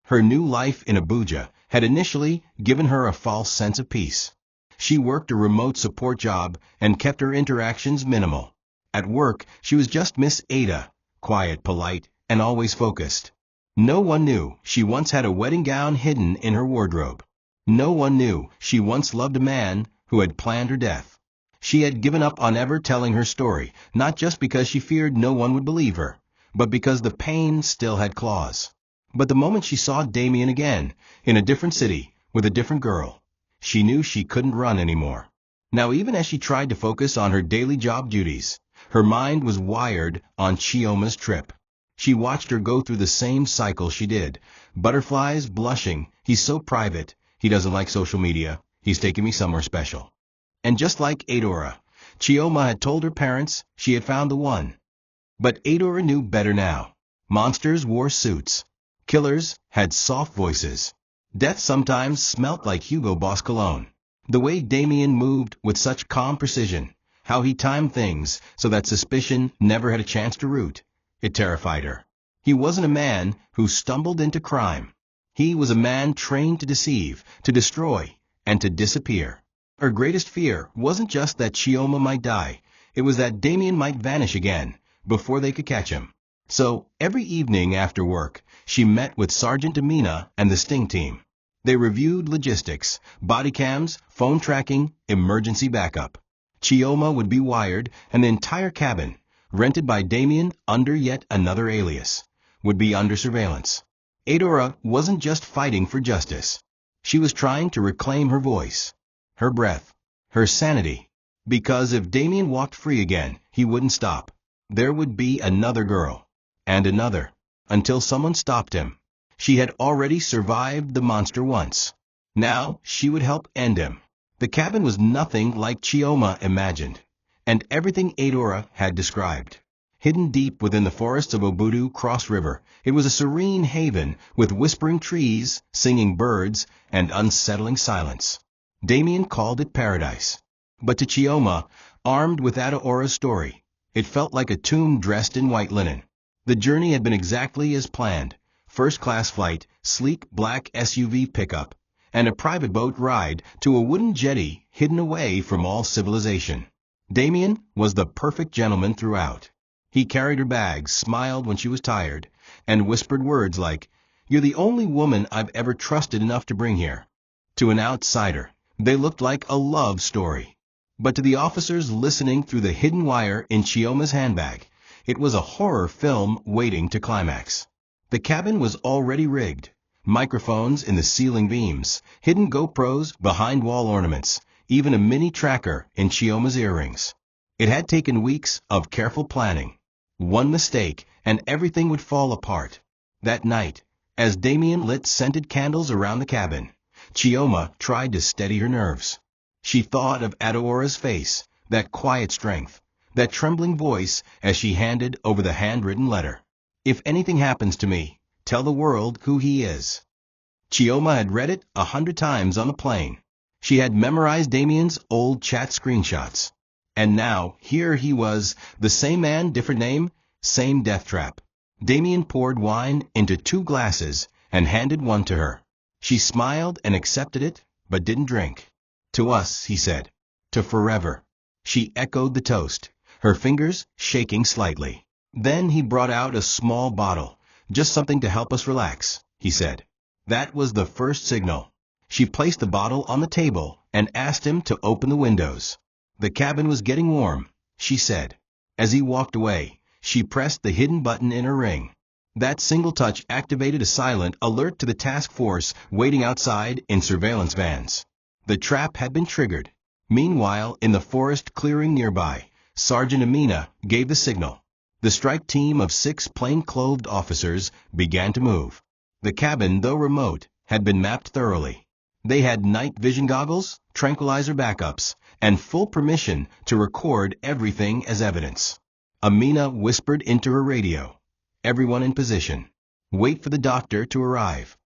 Her new life in Abuja had initially given her a false sense of peace. She worked a remote support job and kept her interactions minimal. At work, she was just Miss Ada, quiet, polite, and always focused. No one knew she once had a wedding gown hidden in her wardrobe. No one knew she once loved a man who had planned her death. She had given up on ever telling her story, not just because she feared no one would believe her, but because the pain still had claws. But the moment she saw Damien again, in a different city, with a different girl, she knew she couldn't run anymore. Now, even as she tried to focus on her daily job duties, her mind was wired on Chioma's trip. She watched her go through the same cycle she did. Butterflies, blushing, "He's so private, he doesn't like social media, he's taking me somewhere special." And just like Adora, Chioma had told her parents she had found the one. But Adora knew better now. Monsters wore suits. Killers had soft voices. Death sometimes smelt like Hugo Boss cologne. The way Damien moved with such calm precision, how he timed things so that suspicion never had a chance to root, it terrified her. He wasn't a man who stumbled into crime. He was a man trained to deceive, to destroy, and to disappear. Her greatest fear wasn't just that Chioma might die, it was that Damien might vanish again, before they could catch him. So, every evening after work, she met with Sergeant Amina and the Sting team. They reviewed logistics, body cams, phone tracking, emergency backup. Chioma would be wired, and the entire cabin, rented by Damien under yet another alias, would be under surveillance. Adora wasn't just fighting for justice. She was trying to reclaim her voice, her breath, her sanity. Because if Damien walked free again, he wouldn't stop. There would be another girl, and another, until someone stopped him. She had already survived the monster once. Now she would help end him. The cabin was nothing like Chioma imagined, and everything Adora had described. Hidden deep within the forests of Obudu Cross River, it was a serene haven with whispering trees, singing birds, and unsettling silence. Damien called it paradise. But to Chioma, armed with Adaora's story, it felt like a tomb dressed in white linen. The journey had been exactly as planned: first-class flight, sleek black SUV pickup, and a private boat ride to a wooden jetty hidden away from all civilization. Damien was the perfect gentleman throughout. He carried her bags, smiled when she was tired, and whispered words like, "You're the only woman I've ever trusted enough to bring here." To an outsider, they looked like a love story. But to the officers listening through the hidden wire in Chioma's handbag, it was a horror film waiting to climax. The cabin was already rigged. Microphones in the ceiling beams, hidden GoPros behind wall ornaments, even a mini tracker in Chioma's earrings. It had taken weeks of careful planning. One mistake, and everything would fall apart. That night, as Damien lit scented candles around the cabin, Chioma tried to steady her nerves. She thought of Adaora's face, that quiet strength, that trembling voice as she handed over the handwritten letter. "If anything happens to me, tell the world who he is." Chioma had read it 100 times on the plane. She had memorized Damien's old chat screenshots. And now, here he was, the same man, different name, same death trap. Damien poured wine into 2 glasses and handed one to her. She smiled and accepted it, but didn't drink. "To us," he said. "To forever." She echoed the toast, her fingers shaking slightly. Then he brought out a small bottle. "Just something to help us relax," he said. That was the first signal. She placed the bottle on the table and asked him to open the windows. "The cabin was getting warm," she said. As he walked away, she pressed the hidden button in her ring. That single touch activated a silent alert to the task force waiting outside in surveillance vans. The trap had been triggered. Meanwhile, in the forest clearing nearby, Sergeant Amina gave the signal. The strike team of 6 plain-clothed officers began to move. The cabin, though remote, had been mapped thoroughly. They had night vision goggles, tranquilizer backups, and full permission to record everything as evidence. Amina whispered into her radio, "Everyone in position. Wait for the doctor to arrive."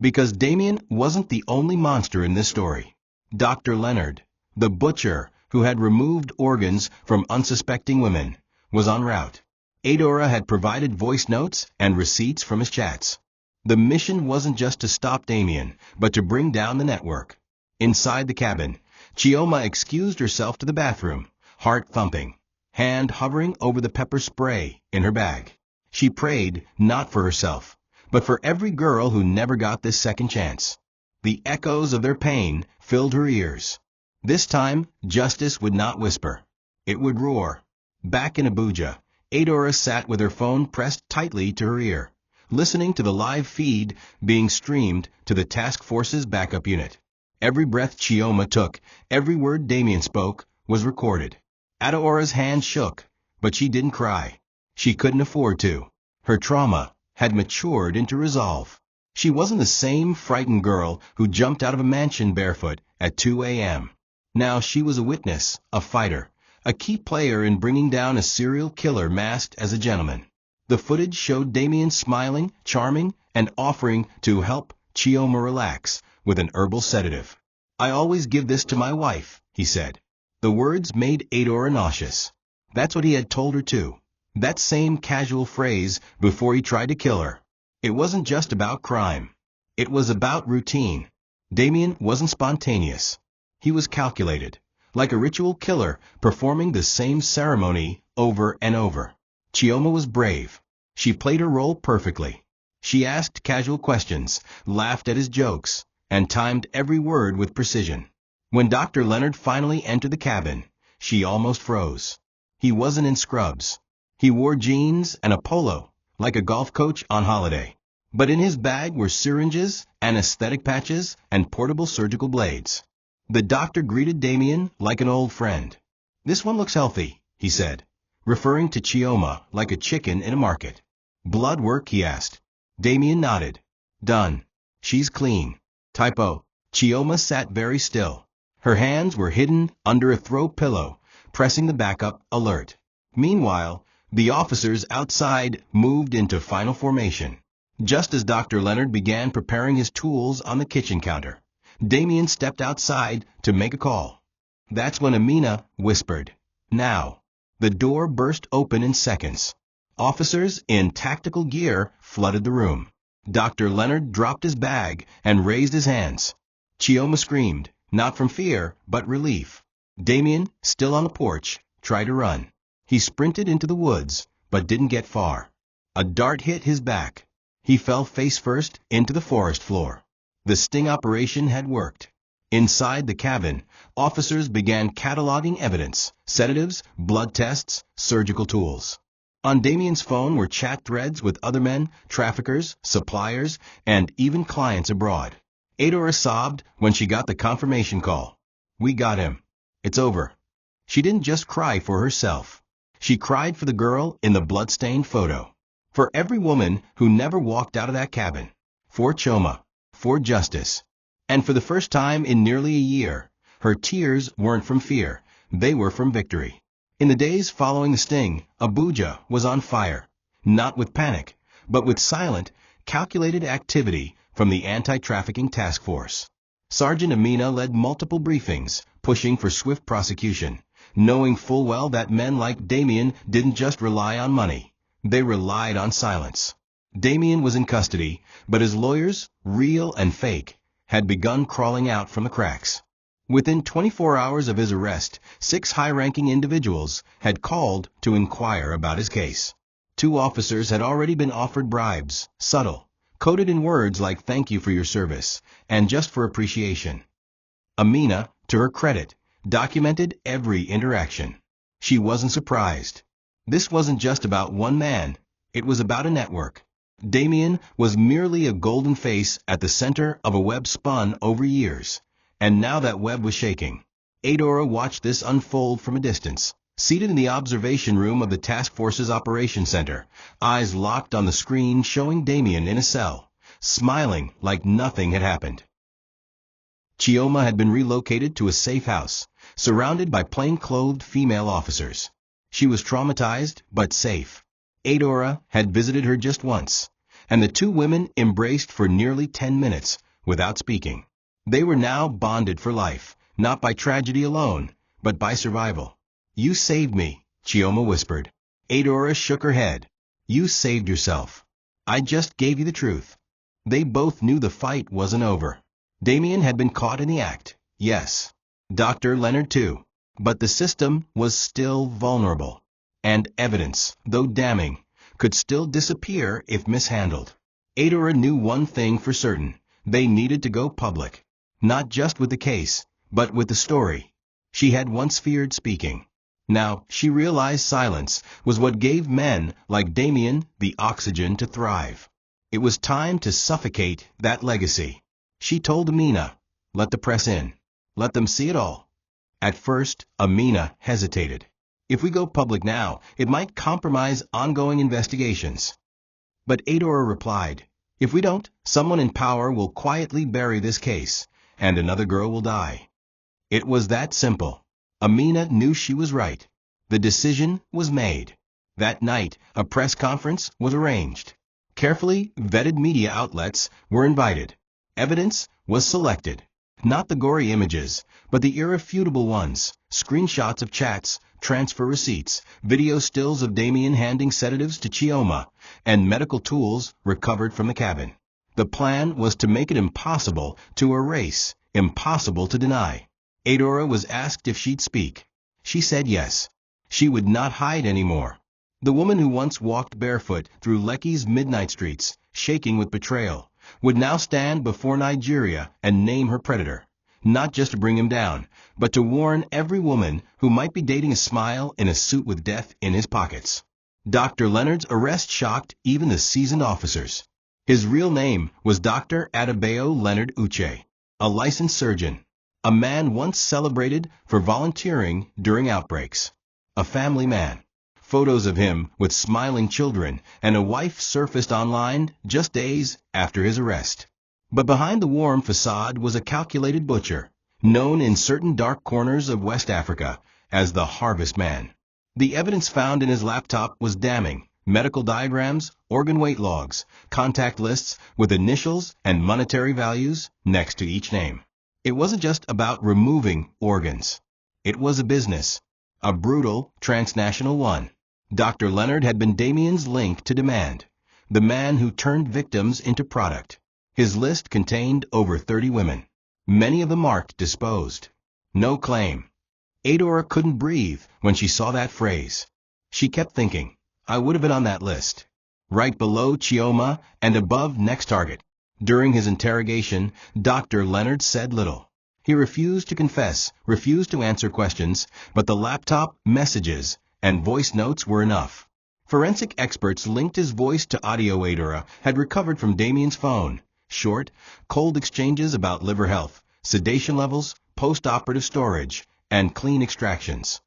Because Damien wasn't the only monster in this story. Dr. Leonard, the butcher who had removed organs from unsuspecting women, was en route. Adora had provided voice notes and receipts from his chats. The mission wasn't just to stop Damien, but to bring down the network. Inside the cabin, Chioma excused herself to the bathroom, heart thumping, hand hovering over the pepper spray in her bag. She prayed not for herself, but for every girl who never got this second chance. The echoes of their pain filled her ears. This time, justice would not whisper. It would roar. Back in Abuja, Adora sat with her phone pressed tightly to her ear, listening to the live feed being streamed to the task force's backup unit. Every breath Chioma took, every word Damien spoke, was recorded. Adaora's hand shook, but she didn't cry. She couldn't afford to. Her trauma had matured into resolve. She wasn't the same frightened girl who jumped out of a mansion barefoot at 2 a.m. Now she was a witness, a fighter, a key player in bringing down a serial killer masked as a gentleman. The footage showed Damien smiling, charming, and offering to help Chioma relax with an herbal sedative. "I always give this to my wife," he said. The words made Adora nauseous. That's what he had told her too. That same casual phrase before he tried to kill her. It wasn't just about crime. It was about routine. Damien wasn't spontaneous. He was calculated, like a ritual killer performing the same ceremony over and over. Chioma was brave. She played her role perfectly. She asked casual questions, laughed at his jokes, and timed every word with precision. When Dr. Leonard finally entered the cabin, she almost froze. He wasn't in scrubs. He wore jeans and a polo, like a golf coach on holiday. But in his bag were syringes, anesthetic patches, and portable surgical blades. The doctor greeted Damien like an old friend. "This one looks healthy," he said, referring to Chioma like a chicken in a market. "Blood work?" he asked. Damien nodded. "Done. She's clean." Typo. Chioma sat very still. Her hands were hidden under a throw pillow, pressing the backup alert. Meanwhile, The officers outside moved into final formation. Just as Dr. Leonard began preparing his tools on the kitchen counter, Damien stepped outside to make a call. That's when Amina whispered, "Now." The door burst open in seconds. Officers in tactical gear flooded the room. Dr. Leonard dropped his bag and raised his hands. Chioma screamed, not from fear, but relief. Damien, still on the porch, tried to run. He sprinted into the woods, but didn't get far. A dart hit his back. He fell face first into the forest floor. The sting operation had worked. Inside the cabin, officers began cataloging evidence, sedatives, blood tests, surgical tools. On Damien's phone were chat threads with other men, traffickers, suppliers, and even clients abroad. Adora sobbed when she got the confirmation call. "We got him. It's over." She didn't just cry for herself. She cried for the girl in the blood-stained photo. For every woman who never walked out of that cabin. For Chioma. For justice. And for the first time in nearly a year, her tears weren't from fear, they were from victory. In the days following the sting, Abuja was on fire, not with panic, but with silent, calculated activity from the anti-trafficking task force. Sergeant Amina led multiple briefings, pushing for swift prosecution, knowing full well that men like Damien didn't just rely on money, they relied on silence. Damien was in custody, but his lawyers, real and fake, had begun crawling out from the cracks. Within 24 hours of his arrest, 6 high-ranking individuals had called to inquire about his case. 2 officers had already been offered bribes, subtle, coded in words like "thank you for your service," and "just for appreciation." Amina, to her credit, documented every interaction. She wasn't surprised. This wasn't just about one man, it was about a network. Damien was merely a golden face at the center of a web spun over years, and now that web was shaking. Adora watched this unfold from a distance, seated in the observation room of the task force's operations center, eyes locked on the screen showing Damien in a cell, smiling like nothing had happened. Chioma had been relocated to a safe house, surrounded by plain-clothed female officers. She was traumatized, but safe. Adora had visited her just once, and the 2 women embraced for nearly 10 minutes without speaking. They were now bonded for life, not by tragedy alone, but by survival. "You saved me," Chioma whispered. Adora shook her head. "You saved yourself. I just gave you the truth." They both knew the fight wasn't over. Damien had been caught in the act, yes. Dr. Leonard too. But the system was still vulnerable. And evidence, though damning, could still disappear if mishandled. Adora knew one thing for certain. They needed to go public. Not just with the case, but with the story. She had once feared speaking. Now, she realized silence was what gave men like Damien the oxygen to thrive. It was time to suffocate that legacy. She told Amina, "Let the press in. Let them see it all." At first, Amina hesitated. "If we go public now, it might compromise ongoing investigations." But Adora replied, "If we don't, someone in power will quietly bury this case, and another girl will die." It was that simple. Amina knew she was right. The decision was made. That night, a press conference was arranged. Carefully vetted media outlets were invited. Evidence was selected. Not the gory images, but the irrefutable ones, screenshots of chats, transfer receipts, video stills of Damien handing sedatives to Chioma, and medical tools recovered from the cabin. The plan was to make it impossible to erase, impossible to deny. Adora was asked if she'd speak. She said yes. She would not hide anymore. The woman who once walked barefoot through Lekki's midnight streets, shaking with betrayal, would now stand before Nigeria and name her predator, not just to bring him down, but to warn every woman who might be dating a smile in a suit with death in his pockets. Dr. Leonard's arrest shocked even the seasoned officers. His real name was Dr. Adebayo Leonard Uche, a licensed surgeon, a man once celebrated for volunteering during outbreaks, a family man. Photos of him with smiling children and a wife surfaced online just days after his arrest. But behind the warm facade was a calculated butcher, known in certain dark corners of West Africa as the Harvest Man. The evidence found in his laptop was damning. Medical diagrams, organ weight logs, contact lists with initials and monetary values next to each name. It wasn't just about removing organs. It was a business. A brutal, transnational one. Dr. Leonard had been Damien's link to demand. The man who turned victims into product. His list contained over 30 women. Many of them marked disposed. No claim. Adora couldn't breathe when she saw that phrase. She kept thinking, I would have been on that list. Right below Chioma and above next target. During his interrogation, Dr. Leonard said little. He refused to confess, refused to answer questions, but the laptop, messages, and voice notes were enough. Forensic experts linked his voice to audio Adora had recovered from Damien's phone. Short, cold exchanges about liver health, sedation levels, post-operative storage, and clean extractions.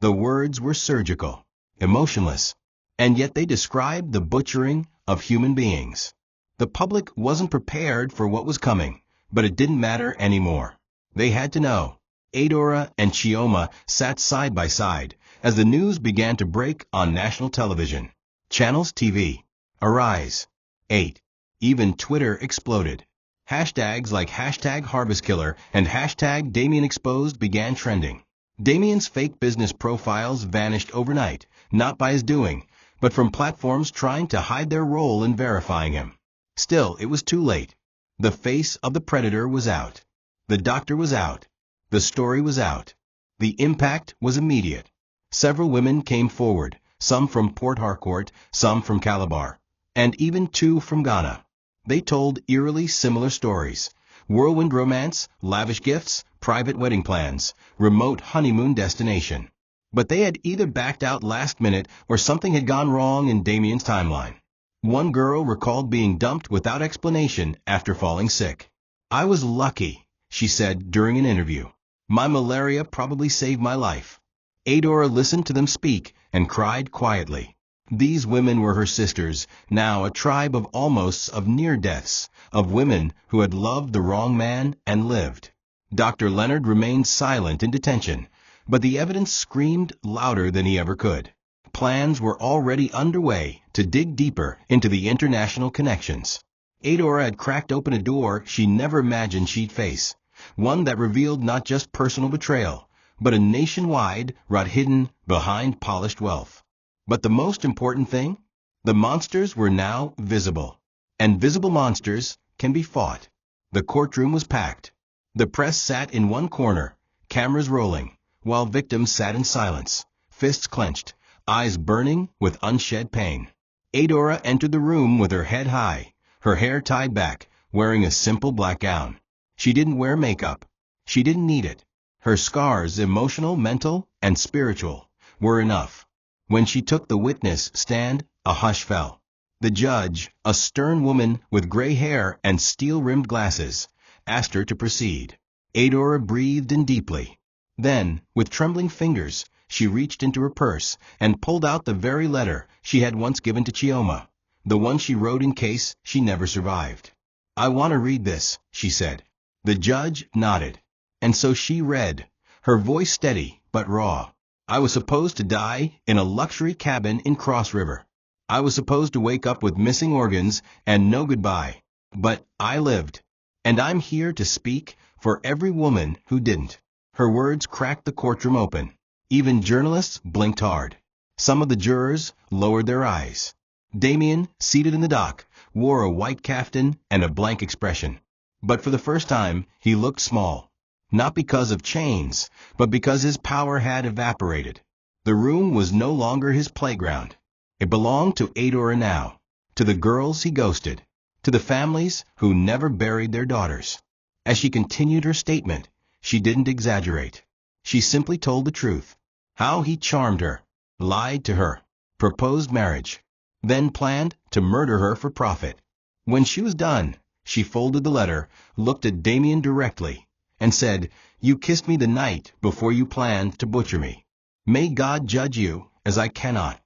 The words were surgical, emotionless, and yet they described the butchering of human beings. The public wasn't prepared for what was coming, but it didn't matter anymore. They had to know. Adora and Chioma sat side by side as the news began to break on national television. Channels TV. Arise. 8. Even Twitter exploded. Hashtags like #HarvestKiller and #DamienExposed began trending. Damien's fake business profiles vanished overnight, not by his doing, but from platforms trying to hide their role in verifying him. Still, it was too late. The face of the predator was out. The doctor was out. The story was out. The impact was immediate. Several women came forward, some from Port Harcourt, some from Calabar, and even 2 from Ghana. They told eerily similar stories. Whirlwind romance, lavish gifts, private wedding plans, remote honeymoon destination. But they had either backed out last minute or something had gone wrong in Damien's timeline. One girl recalled being dumped without explanation after falling sick. I was lucky, she said during an interview. My malaria probably saved my life. Adora listened to them speak and cried quietly. These women were her sisters, now a tribe of almosts, of near deaths, of women who had loved the wrong man and lived. Dr. Leonard remained silent in detention, but the evidence screamed louder than he ever could. Plans were already underway to dig deeper into the international connections. Adora had cracked open a door she never imagined she'd face, one that revealed not just personal betrayal, but a nationwide rot hidden behind polished wealth. But the most important thing? The monsters were now visible. And visible monsters can be fought. The courtroom was packed. The press sat in one corner, cameras rolling, while victims sat in silence, fists clenched, eyes burning with unshed pain. Adora entered the room with her head high, her hair tied back, wearing a simple black gown. She didn't wear makeup. She didn't need it. Her scars, emotional, mental, and spiritual, were enough. When she took the witness stand, a hush fell. The judge, a stern woman with gray hair and steel-rimmed glasses, asked her to proceed. Adora breathed in deeply. Then, with trembling fingers, she reached into her purse and pulled out the very letter she had once given to Chioma, the one she wrote in case she never survived. I want to read this, she said. The judge nodded. And so she read, her voice steady but raw. I was supposed to die in a luxury cabin in Cross River. I was supposed to wake up with missing organs and no goodbye. But I lived. And I'm here to speak for every woman who didn't. Her words cracked the courtroom open. Even journalists blinked hard. Some of the jurors lowered their eyes. Damien, seated in the dock, wore a white kaftan and a blank expression. But for the first time, he looked small. Not because of chains, but because his power had evaporated. The room was no longer his playground. It belonged to Adora now, to the girls he ghosted, to the families who never buried their daughters. As she continued her statement, she didn't exaggerate. She simply told the truth. How he charmed her, lied to her, proposed marriage, then planned to murder her for profit. When she was done, she folded the letter, looked at Damien directly, and said, You kissed me the night before you planned to butcher me. May God judge you as I cannot.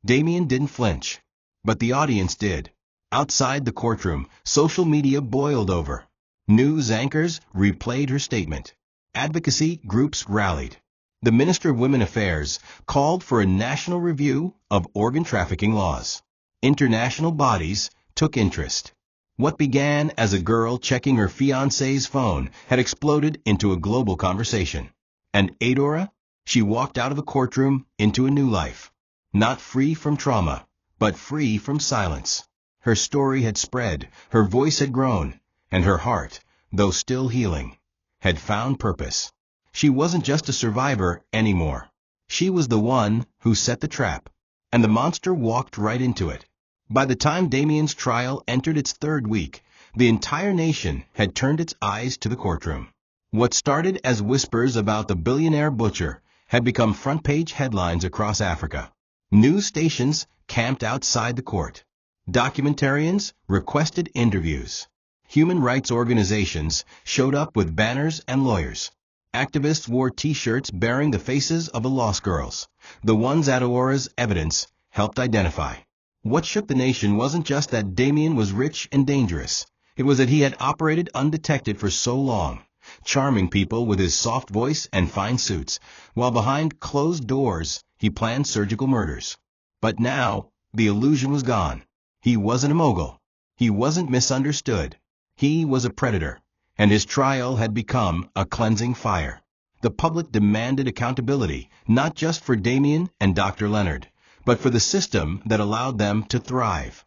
Damien didn't flinch, but the audience did. Outside the courtroom, social media boiled over. News anchors replayed her statement. Advocacy groups rallied. The Minister of Women Affairs called for a national review of organ trafficking laws. International bodies took interest. What began as a girl checking her fiancé's phone had exploded into a global conversation. And Adora? She walked out of the courtroom into a new life. Not free from trauma, but free from silence. Her story had spread, her voice had grown, and her heart, though still healing, had found purpose. She wasn't just a survivor anymore. She was the one who set the trap, and the monster walked right into it. By the time Damien's trial entered its third week, the entire nation had turned its eyes to the courtroom. What started as whispers about the billionaire butcher had become front-page headlines across Africa. News stations camped outside the court. Documentarians requested interviews. Human rights organizations showed up with banners and lawyers. Activists wore T-shirts bearing the faces of the lost girls, the ones Adora's evidence helped identify. What shook the nation wasn't just that Damien was rich and dangerous. It was that he had operated undetected for so long, charming people with his soft voice and fine suits, while behind closed doors he planned surgical murders. But now, the illusion was gone. He wasn't a mogul. He wasn't misunderstood. He was a predator, and his trial had become a cleansing fire. The public demanded accountability, not just for Damien and Dr. Leonard, but for the system that allowed them to thrive.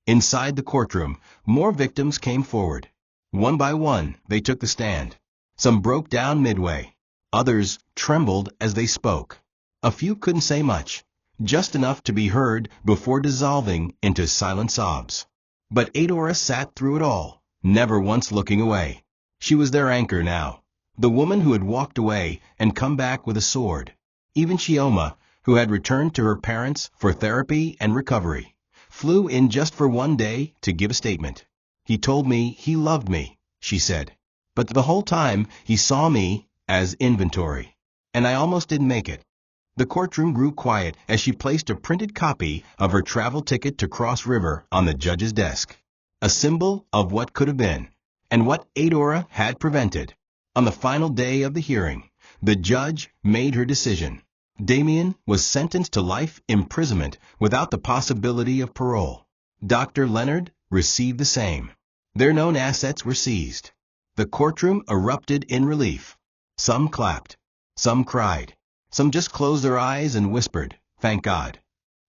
Inside the courtroom, more victims came forward. One by one, they took the stand. Some broke down midway. Others trembled as they spoke. A few couldn't say much, just enough to be heard before dissolving into silent sobs. But Adora sat through it all, never once looking away. She was their anchor now, the woman who had walked away and come back with a sword. Even Chioma, who had returned to her parents for therapy and recovery, flew in just for one day to give a statement. He told me he loved me, she said. But the whole time he saw me as inventory. And I almost didn't make it. The courtroom grew quiet as she placed a printed copy of her travel ticket to Cross River on the judge's desk. A symbol of what could have been, and what Adora had prevented. On the final day of the hearing, the judge made her decision. Damien was sentenced to life imprisonment without the possibility of parole. Dr. Leonard received the same. Their known assets were seized. The courtroom erupted in relief. Some clapped. Some cried. Some just closed their eyes and whispered, "Thank God."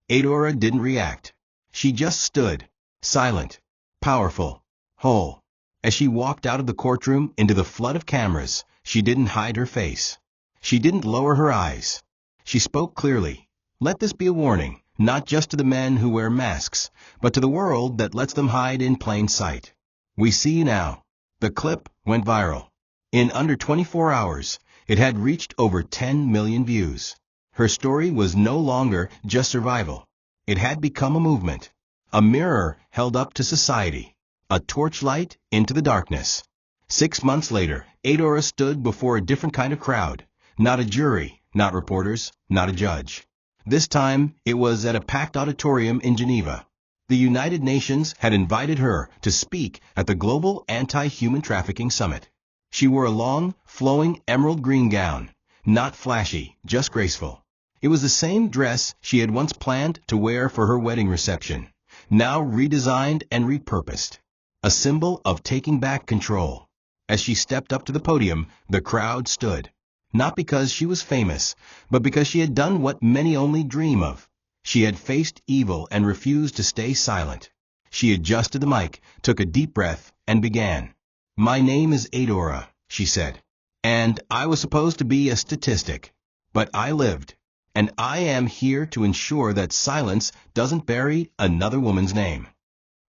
Adora didn't react. She just stood, silent, powerful, whole. As she walked out of the courtroom into the flood of cameras, she didn't hide her face. She didn't lower her eyes. She spoke clearly. Let this be a warning, not just to the men who wear masks, but to the world that lets them hide in plain sight. We see you now. The clip went viral. In under 24 hours, it had reached over 10 million views. Her story was no longer just survival. It had become a movement, a mirror held up to society, a torchlight into the darkness. 6 months later, Adora stood before a different kind of crowd, not a jury, not reporters, not a judge. This time, it was at a packed auditorium in Geneva. The United Nations had invited her to speak at the Global Anti-Human Trafficking Summit. She wore a long, flowing emerald green gown, not flashy, just graceful. It was the same dress she had once planned to wear for her wedding reception, now redesigned and repurposed, a symbol of taking back control. As she stepped up to the podium, the crowd stood, not because she was famous, but because she had done what many only dream of. She had faced evil and refused to stay silent. She adjusted the mic, took a deep breath, and began. "My name is Adora," she said, "and I was supposed to be a statistic. But I lived, and I am here to ensure that silence doesn't bury another woman's name."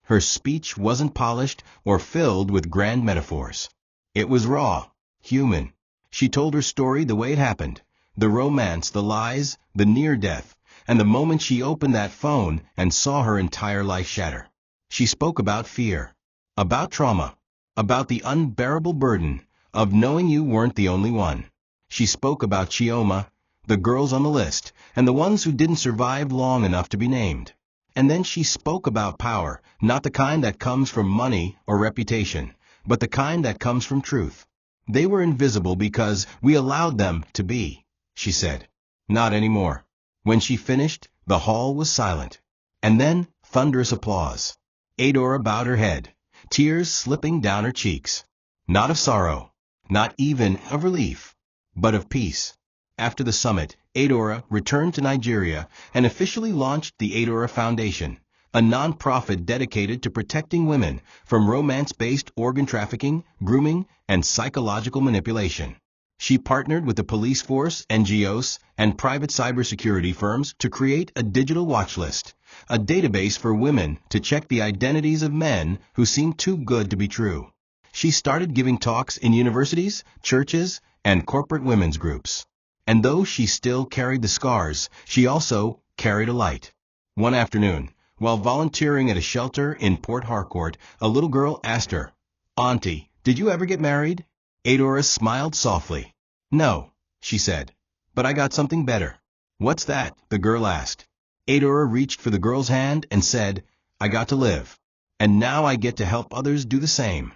Her speech wasn't polished or filled with grand metaphors. It was raw, human. She told her story the way it happened, the romance, the lies, the near-death, and the moment she opened that phone and saw her entire life shatter. She spoke about fear, about trauma, about the unbearable burden of knowing you weren't the only one. She spoke about Chioma, the girls on the list, and the ones who didn't survive long enough to be named. And then she spoke about power, not the kind that comes from money or reputation, but the kind that comes from truth. They were invisible because we allowed them to be. she said. Not anymore. When she finished, the hall was silent. And then, thunderous applause. Adora bowed her head, tears slipping down her cheeks. Not of sorrow, not even of relief, but of peace. After the summit, Adora returned to Nigeria and officially launched the Adora Foundation, a non-profit dedicated to protecting women from romance-based organ trafficking, grooming, and psychological manipulation. She partnered with the police force, NGOs, and private cybersecurity firms to create a digital watch list, a database for women to check the identities of men who seem too good to be true. She started giving talks in universities, churches, and corporate women's groups. And though she still carried the scars, she also carried a light. One afternoon, while volunteering at a shelter in Port Harcourt, a little girl asked her, "Auntie, did you ever get married?" Adora smiled softly. "No," she said, "but I got something better." "What's that?" the girl asked. Adora reached for the girl's hand and said, "I got to live. And now I get to help others do the same."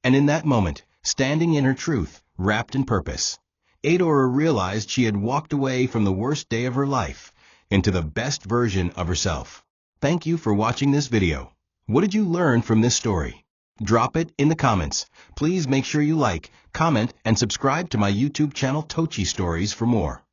And in that moment, standing in her truth, wrapped in purpose, Adora realized she had walked away from the worst day of her life into the best version of herself. Thank you for watching this video. What did you learn from this story? Drop it in the comments. Please make sure you like, comment, and subscribe to my YouTube channel TOCHI Stories for more.